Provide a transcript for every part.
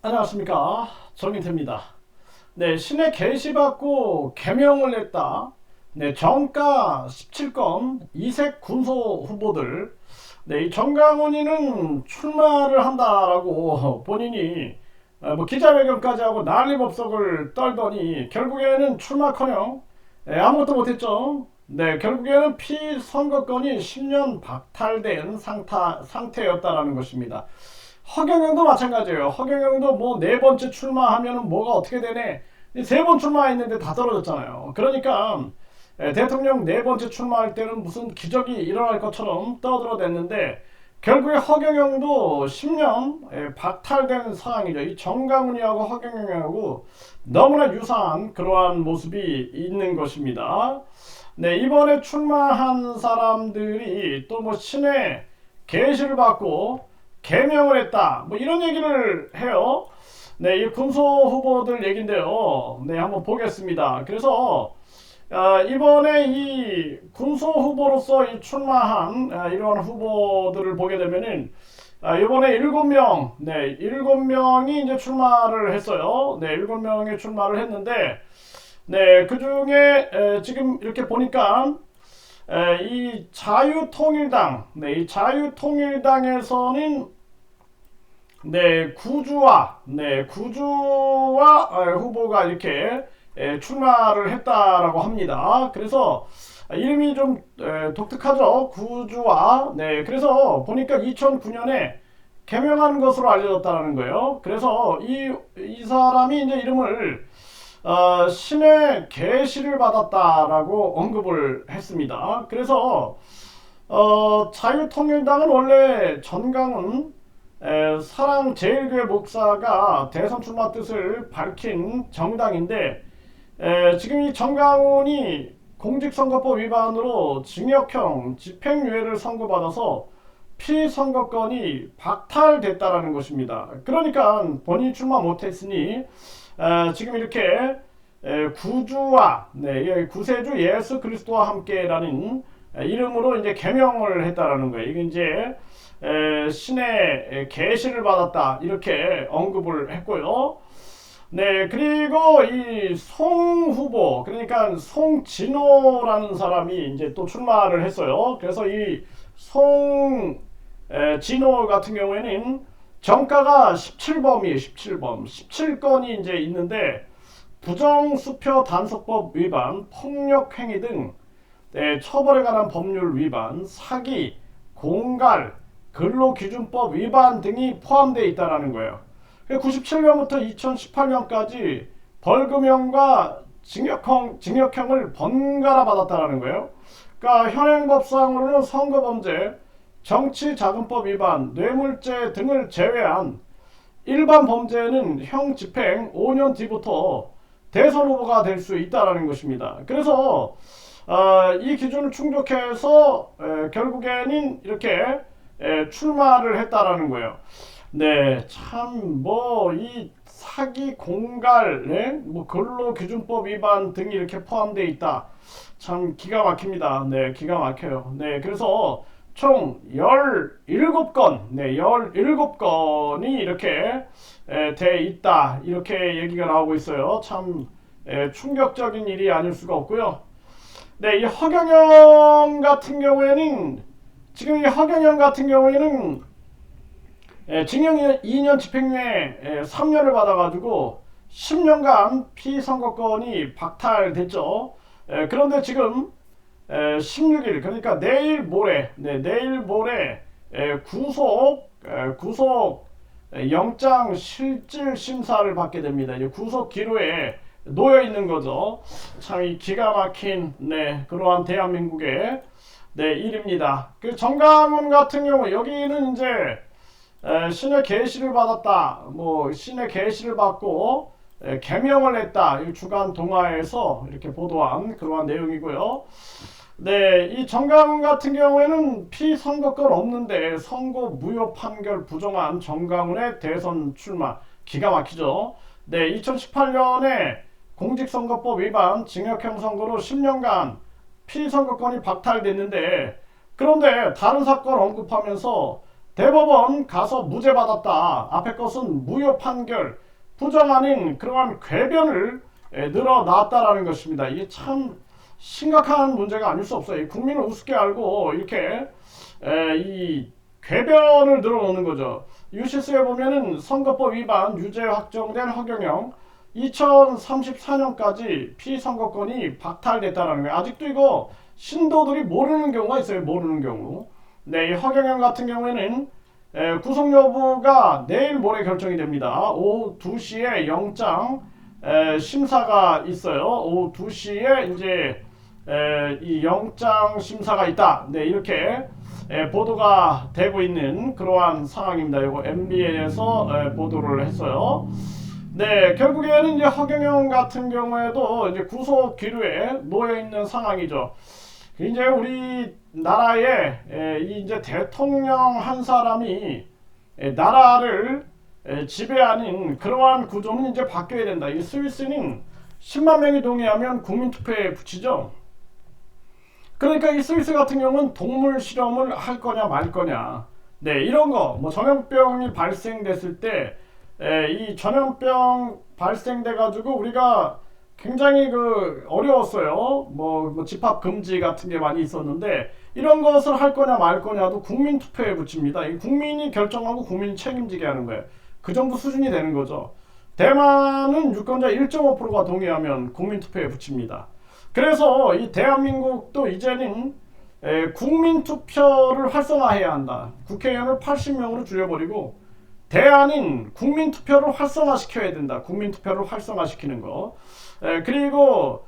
안녕하십니까, 정인태입니다. 네, 신의 계시받고 개명을 했다. 네, 정가 17건 이색 군소 후보들. 네, 이 정강훈이는 출마를 한다라고 본인이 뭐 기자회견까지 하고 난리법석을 떨더니 결국에는 출마커녕 아무것도 못했죠. 네, 결국에는 피선거권이 10년 박탈된 상태였다라는 것입니다. 허경영도 마찬가지예요. 허경영도 뭐 네 번째 출마하면은 뭐가 어떻게 되네. 세 번 출마했는데 다 떨어졌잖아요. 그러니까 대통령 네 번째 출마할 때는 무슨 기적이 일어날 것처럼 떠들어댔는데 결국에 허경영도 10년 박탈된 상황이죠. 이 정강훈이하고 허경영하고 너무나 유사한 그러한 모습이 있는 것입니다. 네, 이번에 출마한 사람들이 또 뭐 신의 계시를 받고 개명을 했다. 뭐 이런 얘기를 해요. 네, 이 군소 후보들 얘긴데요. 네, 한번 보겠습니다. 그래서 이번에 이 군소 후보로서 이 출마한 이런 후보들을 보게 되면은 이번에 7명, 네, 7명이 이제 출마를 했어요. 네, 7명이 출마를 했는데, 네, 그 중에 지금 이렇게 보니까 이 자유통일당, 네, 이 자유통일당에서는 구주와 후보가 이렇게 출마를 했다라고 합니다. 그래서 이름이 좀 독특하죠. 구주와. 네, 그래서 보니까 2009년에 개명한 것으로 알려졌다는 거예요. 그래서 이 사람이 이제 이름을 신의 계시를 받았다라고 언급을 했습니다. 그래서 자유통일당은 원래 전강훈 사랑제일교회 목사가 대선 출마 뜻을 밝힌 정당인데 지금 이 정강훈이 공직선거법 위반으로 징역형 집행유예를 선고받아서 피선거권이 박탈됐다라는 것입니다. 그러니까 본인이 출마 못했으니 지금 이렇게 구주와 구세주 예수 그리스도와 함께라는 이름으로 이제 개명을 했다라는 거예요. 이게 이제 신의 계시를 받았다 이렇게 언급을 했고요. 네, 그리고 이 송 후보, 그러니까 송진호라는 사람이 이제 또 출마를 했어요. 그래서 이 송진호 같은 경우에는 정가가 17범이에요. 17범. 17건이 이제 있는데 부정수표 단속법 위반, 폭력행위 등 처벌에 관한 법률 위반, 사기, 공갈, 근로기준법 위반 등이 포함되어 있다는 거예요. 97년부터 2018년까지 벌금형과 징역형을 번갈아 받았다는 거예요. 그러니까 현행법상으로는 선거범죄, 정치자금법 위반, 뇌물죄 등을 제외한 일반 범죄는 형 집행 5년 뒤부터 대선 후보가 될 수 있다는 것입니다. 그래서 이 기준을 충족해서 결국에는 이렇게 출마를 했다라는 거예요. 네, 참 뭐 이 사기, 공갈, 뭐 근로기준법 위반 등이 이렇게 포함되어 있다. 참 기가 막힙니다. 네, 기가 막혀요. 네, 그래서 총 17건, 네, 17건이 이렇게 돼 있다. 이렇게 얘기가 나오고 있어요. 참 충격적인 일이 아닐 수가 없고요. 네, 이 허경영 같은 경우에는 지금 이 허경영 같은 경우에는 징역 2년 집행유예 3년을 받아가지고 10년간 피선거권이 박탈됐죠. 그런데 지금 16일 그러니까 내일 모레 구속 영장 실질 심사를 받게 됩니다. 구속 기로에 놓여 있는 거죠. 참 이 기가 막힌 그러한 대한민국의 일입니다. 그 정강훈 같은 경우 여기는 이제 신의 계시를 받았다. 뭐 신의 계시를 받고 개명을 했다. 이 주간 동아에서 이렇게 보도한 그러한 내용이고요. 네, 이 정강훈 같은 경우에는 피선거권 없는데 선거 무효 판결 부정한 정강훈의 대선 출마 기가 막히죠. 네, 2018년에 공직선거법 위반 징역형 선고로 10년간 피선거권이 박탈됐는데 그런데 다른 사건 언급하면서 대법원 가서 무죄 받았다. 앞에 것은 무효 판결, 부정 아닌 그러한 궤변을 늘어놨다라는 것입니다. 이게 참 심각한 문제가 아닐 수 없어요. 국민을 우습게 알고 이렇게 이 궤변을 늘어놓는 거죠. 유시스에 보면은 선거법 위반 유죄 확정된 허경영 2034년까지 피선거권이 박탈됐다는 거예요. 아직도 이거 신도들이 모르는 경우가 있어요. 모르는 경우. 네, 이 허경영 같은 경우에는 구속 여부가 내일 모레 결정이 됩니다. 오후 2시에 영장 심사가 있어요. 오후 2시에 이제 이 영장 심사가 있다. 네, 이렇게 보도가 되고 있는 그러한 상황입니다. 이거 MBN에서 보도를 했어요. 네, 결국에는 이제 허경영 같은 경우에도 이제 구속 기류에 놓여 있는 상황이죠. 이제 우리나라에 이제 대통령 한 사람이 나라를 지배하는 그러한 구조는 이제 바뀌어야 된다. 이 스위스는 10만 명이 동의하면 국민투표에 붙이죠. 그러니까 이 스위스 같은 경우는 동물 실험을 할 거냐 말 거냐. 네, 이런 거, 뭐 전염병이 발생됐을 때, 이 전염병 발생돼가지고 우리가 굉장히 어려웠어요. 뭐 집합 금지 같은 게 많이 있었는데, 이런 것을 할 거냐 말 거냐도 국민 투표에 붙입니다. 이 국민이 결정하고 국민이 책임지게 하는 거예요. 그 정도 수준이 되는 거죠. 대만은 유권자 1.5%가 동의하면 국민 투표에 붙입니다. 그래서 이 대한민국도 이제는 국민 투표를 활성화해야 한다. 국회의원을 80명으로 줄여버리고 대안인 국민 투표를 활성화시켜야 된다. 국민 투표를 활성화시키는 거. 그리고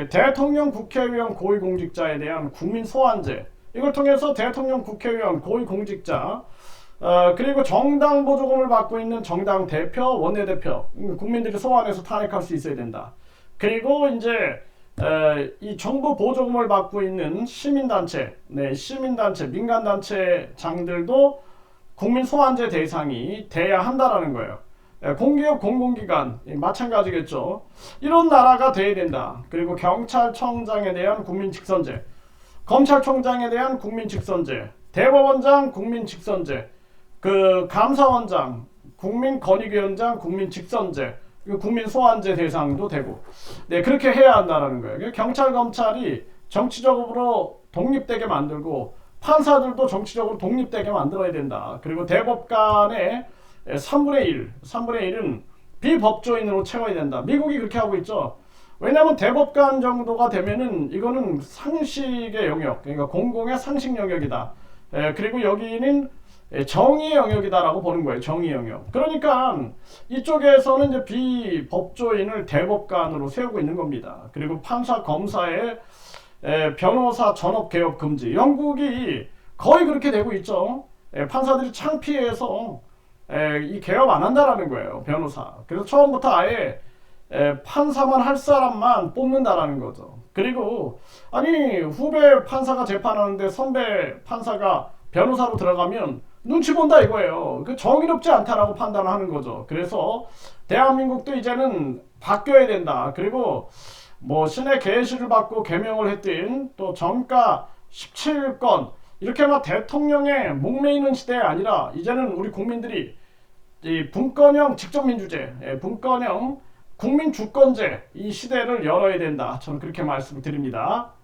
대통령, 국회의원, 고위공직자에 대한 국민 소환제. 이걸 통해서 대통령, 국회의원, 고위공직자 그리고 정당 보조금을 받고 있는 정당 대표, 원내대표 국민들이 소환해서 탄핵할 수 있어야 된다. 그리고 이제 이 정부 보조금을 받고 있는 시민단체, 네, 시민단체, 민간단체장들도 국민 소환제 대상이 돼야 한다라는 거예요. 공기업 공공기관 마찬가지겠죠. 이런 나라가 돼야 된다. 그리고 경찰청장에 대한 국민 직선제, 검찰총장에 대한 국민 직선제, 대법원장 국민 직선제, 감사원장, 국민권익위원장 국민 직선제, 국민 소환제 대상도 되고, 네, 그렇게 해야 한다라는 거예요. 경찰, 검찰이 정치적으로 독립되게 만들고 판사들도 정치적으로 독립되게 만들어야 된다. 그리고 대법관의 3분의 1은 비법조인으로 채워야 된다. 미국이 그렇게 하고 있죠. 왜냐하면 대법관 정도가 되면은 이거는 상식의 영역, 그러니까 공공의 상식 영역이다. 그리고 여기는 정의 영역이다라고 보는 거예요. 정의 영역. 그러니까 이쪽에서는 이제 비법조인을 대법관으로 세우고 있는 겁니다. 그리고 판사, 검사의 변호사 전업 개업 금지. 영국이 거의 그렇게 되고 있죠. 판사들이 창피해서 이 개업 안 한다라는 거예요. 변호사. 그래서 처음부터 아예 판사만 할 사람만 뽑는다라는 거죠. 그리고 아니 후배 판사가 재판하는데 선배 판사가 변호사로 들어가면 눈치 본다 이거예요. 정의롭지 않다라고 판단을 하는 거죠. 그래서 대한민국도 이제는 바뀌어야 된다. 그리고 뭐 신의 계시를 받고 개명을 했던 또 정가 17건 이렇게 막 대통령에 목매이는 시대가 아니라 이제는 우리 국민들이 이 분권형 직접민주제, 분권형 국민주권제 이 시대를 열어야 된다. 저는 그렇게 말씀드립니다.